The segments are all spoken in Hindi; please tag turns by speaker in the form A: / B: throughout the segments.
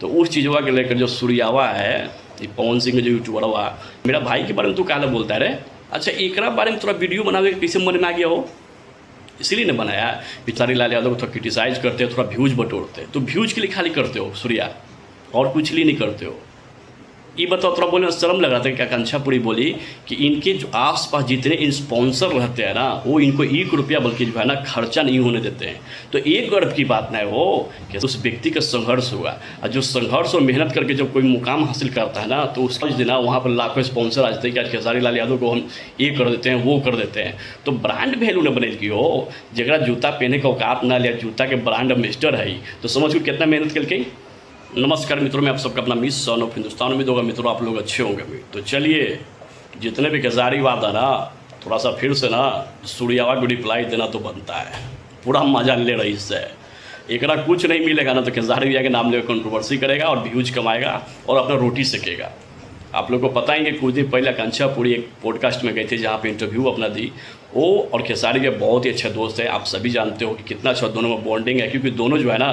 A: तो उस चीज़ों के लेकर जो सूर्यावा है, ये पवन सिंह जो यूट्यूबर हुआ, मेरा भाई के बारे में तू काला बोलता है रे। अच्छा एकरा बारे में थोड़ा वीडियो बनावे कैसे मन में आ गया हो, इसीलिए ने बनाया। खेसारी लाल यादव को थोड़ा क्रिटिसाइज करते हो, थोड़ा व्यूज बटोरते हैं, तो व्यूज के लिए खाली करते हो सूर्या, और कुछ लिए नहीं करते हो। ये बताओ, थोड़ा बोलने में शर्म लग रहा था कि आकांक्षा पूरी बोली कि इनके जो आसपास जितने इन स्पॉन्सर रहते हैं ना, वो इनको 1 रुपया बल्कि जो है ना खर्चा नहीं होने देते हैं। तो एक गर्व की बात ना है वो कि उस व्यक्ति का संघर्ष हुआ, और जो संघर्ष और मेहनत करके जब कोई मुकाम हासिल करता है ना, तो उसका दिन वहाँ पर लाखों स्पॉन्सर आ जाते हैं कि आज खेसारी लाल यादव को हम ये कर देते हैं, वो कर देते हैं। तो ब्रांड वैल्यू ने बने की हो, जगह जूता पहने का औकात ना लिया, जूता के ब्रांड एम्बेसडर है, तो समझ को कितना मेहनत करके। नमस्कार मित्रों, मैं आप सबका अपना मिस सन ऑफ हिंदुस्तान। उम्मीद होगा मित्रों आप लोग अच्छे होंगे भी। तो चलिए, जितने भी खेसारी बात है ना, थोड़ा सा फिर से ना सूर्यावा को रिप्लाई देना तो बनता है। पूरा मजा ले रही इससे, एक कुछ नहीं मिलेगा ना तो खेसारी भैया के नाम लेकर कंट्रोवर्सी करेगा और व्यूज कमाएगा और अपना रोटी सेकेगा। आप लोग को पता ही कि कुछ दिन पहले आकांक्षा पूरी एक पॉडकास्ट में गई थी, जहाँ पे इंटरव्यू अपना दी। वो और खेसारी भैया बहुत ही अच्छे दोस्त हैं, आप सभी जानते हो कि कितना अच्छा दोनों में बॉन्डिंग है, क्योंकि दोनों जो है ना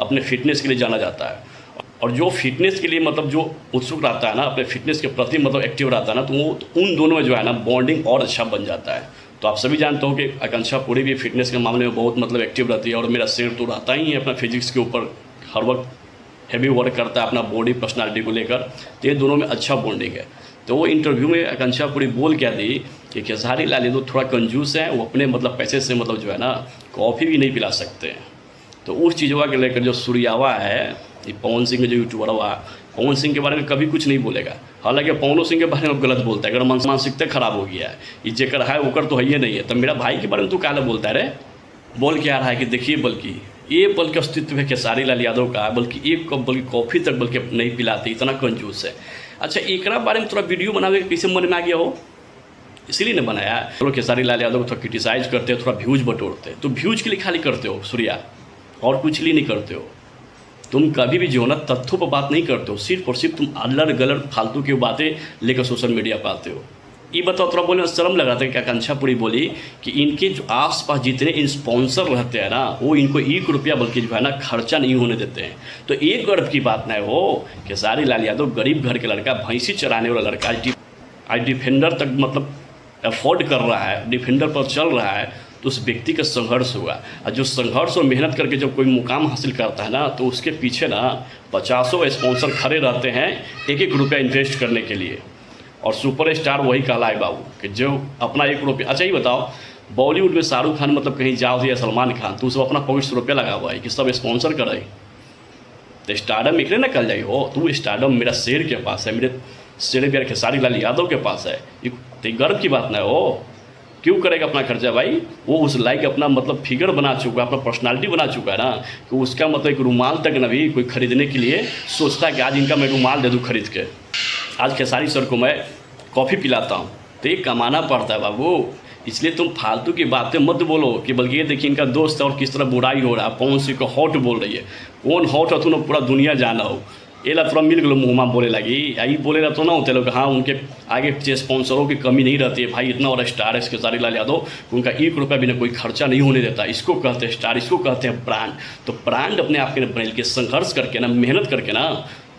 A: अपने फिटनेस के लिए जाना जाता है। और जो फिटनेस के लिए मतलब जो उत्सुक रहता है ना, अपने फिटनेस के प्रति मतलब एक्टिव रहता है ना, तो वो उन दोनों में जो है ना बॉन्डिंग और अच्छा बन जाता है। तो आप सभी जानते हो कि आकांक्षा पूरी भी फिटनेस के मामले में बहुत मतलब एक्टिव रहती है, और मेरा शेर तो रहता ही है अपना फिजिक्स के ऊपर, हर वक्त हैवी वर्क करता है अपना बॉडी पर्सनालिटी को लेकर। तो ये दोनों में अच्छा बॉन्डिंग है। तो वो इंटरव्यू में आकांक्षा पूरी बोल क्या दी कि खेसारी लाल यादव थोड़ा कंजूस है, वो अपने मतलब पैसे से मतलब जो है ना कॉफ़ी भी नहीं पिला सकते हैं। तो उस चीज़ों के लेकर जो सूर्यावा है, ये पवन सिंह जो यूट्यूबर हुआ, पवन सिंह के बारे में कभी कुछ नहीं बोलेगा। हालांकि पवन सिंह के बारे में गलत बोलता है, अगर मानसिकता खराब हो गया है, ये जेकर है वो कर तो है ही नहीं है। तो मेरा भाई के बारे में तू काला बोलता है रे। बोल के आ रहा है कि देखिए, बल्कि अस्तित्व है खेसारी लाल यादव का, बल्कि एक कप बल्कि कॉफ़ी तक बल्कि नहीं पिलाते, इतना कंजूस है। अच्छा एकरा बारे में थोड़ा वीडियो बनावे कैसे मन में आ गया हो, इसीलिए ने बनाया। चलो खेसारी लाल यादव को थोड़ा क्रिटिसाइज करते हो, थोड़ा व्यूज बटोरते हैं, तो व्यूज के लिए खाली करते हो सूर्या, और कुछ लिए नहीं करते हो। तुम कभी भी जो है ना तथ्यों पर बात नहीं करते हो, सिर्फ और सिर्फ तुम अलग गलत फालतू की बातें लेकर सोशल मीडिया पर आते हो। ये बताओ, थोड़ा बोलने में शर्म लग रहा था कि आकांक्षा पूरी बोली कि इनके जो आसपास जितने इन स्पॉन्सर रहते हैं ना, वो इनको 1 रुपया बल्कि जो है ना खर्चा नहीं होने देते हैं। तो एक गर्व की बात ना है वो, खेसारी लाल यादव गरीब घर के लड़का, भैंसी चराने वाला लड़का, आज डिफेंडर तक मतलब अफोर्ड कर रहा है, डिफेंडर पर चल रहा है। तो उस व्यक्ति का संघर्ष हुआ, और जो संघर्ष और मेहनत करके जब कोई मुकाम हासिल करता है ना, तो उसके पीछे ना 50 स्पॉन्सर खड़े रहते हैं 1-1 रुपया इन्वेस्ट करने के लिए। और सुपर स्टार वही कहलाए बाबू कि जो अपना 1 रुपया। अच्छा ये बताओ, बॉलीवुड में शाहरुख खान मतलब कहीं जाओ या सलमान खान, तो सब अपना पॉकेट से रुपया लगा हुआ है कि सब स्पॉन्सर करे, तो स्टारडम निकले ना कल जाइए हो। तू स्टारडम मेरा शेर के पास है, मेरे शेर प्यार खेसारी लाल यादव के पास है। ये गर्व की बात ना हो। क्यों करेगा अपना खर्चा भाई, वो उस लाइक अपना मतलब फिगर बना चुका है, अपना पर्सनालिटी बना चुका है ना, कि उसका मतलब एक रुमाल तक ना भी कोई खरीदने के लिए सोचता है कि आज इनका मैं रुमाल दे दूँ खरीद के, आज खेसारी सर को मैं कॉफ़ी पिलाता हूँ। तो ये कमाना पड़ता है बाबू, इसलिए तुम फालतू की बातें मत बोलो कि बल्कि ये देखिए इनका दोस्त है और किस तरह बुराई हो रहा है। पवन सिंह को हॉट बोल रही है, कौन हॉट है तू पूरा दुनिया जाना हो। ये ला थोड़ा मिल गलो मुँह में बोले लगी, यही बोले तो ना होते लोग। हाँ उनके आगे स्पॉन्सरों की कमी नहीं रहती है भाई, इतना और स्टार है खेसारी लाल यादव, उनका 1 रुपया भी ना कोई खर्चा नहीं होने देता। इसको कहते हैं स्टार, इसको कहते हैं ब्रांड। तो ब्रांड अपने आप के बन के संघर्ष करके ना, मेहनत करके ना,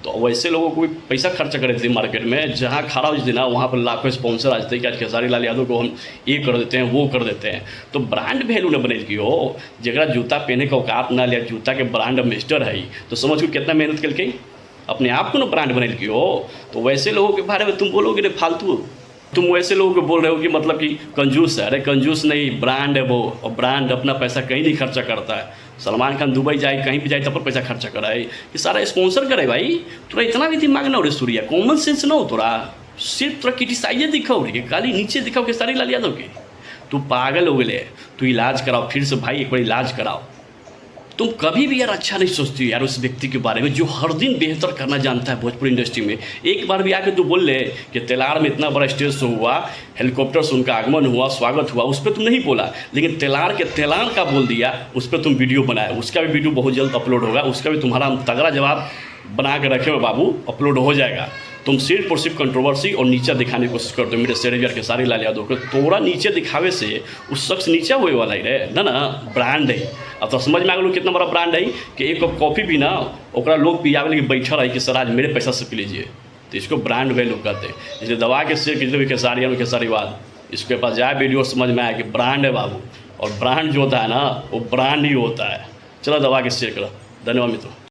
A: तो वैसे लोगों को भी पैसा खर्चा करे थे मार्केट में, जहाँ खड़ा हो ना वहाँ पर लाखों स्पॉन्सर आ जाते हैं कि आज खेसारी लाल यादव को हम ये कर देते हैं, वो कर देते हैं। तो ब्रांड वैल्यू ने बने की हो, जगह जूता पहने का औकात ना लिया, जूता के ब्रांड एम्बेसडर है, तो समझ को कितना मेहनत करके अपने आप को ना ब्रांड बने की हो। तो वैसे लोगों के बारे में तुम बोलोगे रे फालतू, तुम वैसे लोगों को बोल रहे हो कि मतलब कि कंजूस है। अरे कंजूस नहीं, ब्रांड है वो, और ब्रांड अपना पैसा कहीं नहीं खर्चा करता है। सलमान खान दुबई जाए, कहीं भी जाए, तब पर पैसा खर्चा कराए, ये सारा स्पॉन्सर करे भाई। तोरा इतना भी दिमाग ना हो रे सूर्या, कॉमन सेंस ना हो तोरा, सिर्फ तोरा क्रिटिसाइज दिखाओ रे, खाली नीचे दिखाओ खेसारी लाल यादव के। तू पागल हो गए, तू इलाज कराओ फिर से भाई, एक बार इलाज कराओ। तुम कभी भी यार अच्छा नहीं सोचती हो यार उस व्यक्ति के बारे में जो हर दिन बेहतर करना जानता है भोजपुरी इंडस्ट्री में। एक बार भी आके तू बोल ले कि तेलार में इतना बड़ा स्टेज शो हुआ, हेलीकॉप्टर से उनका आगमन हुआ, स्वागत हुआ, उस पर तुम नहीं बोला, लेकिन तेलार के तेलार का बोल दिया, उस पर तुम वीडियो बनाए। उसका भी वीडियो बहुत जल्द अपलोड होगा, उसका भी तुम्हारा तगड़ा जवाब बना के रखे हो बाबू, अपलोड हो जाएगा। तुम सिर्फ और सिर्फ कंट्रोवर्सी और नीचा दिखाने की कोशिश करते हो मेरे शेरेवियर खेसारी लाल यादव को। तोरा नीचे दिखावे से उस शख्स नीचा हुए वाला ही रहे ना ब्रांड है। अब तो समझ में आ गया कितना बड़ा ब्रांड है कि एक कप कॉफ़ी भी ना ओकरा लोग पियावे लगे बैठा रहे कि सर आज मेरे पैसा से पी लीजिए, तो इसको ब्रांड वैल्यू कहते हैं। इसलिए दबा के शेयर कितने भी खेसारीवाद इसके पास जाए वीडियो समझ में आया कि ब्रांड है बाबू, और ब्रांड जो होता है ना वो ब्रांड ही होता है। चलो दबा के शेयर करो। धन्यवाद मित्रों।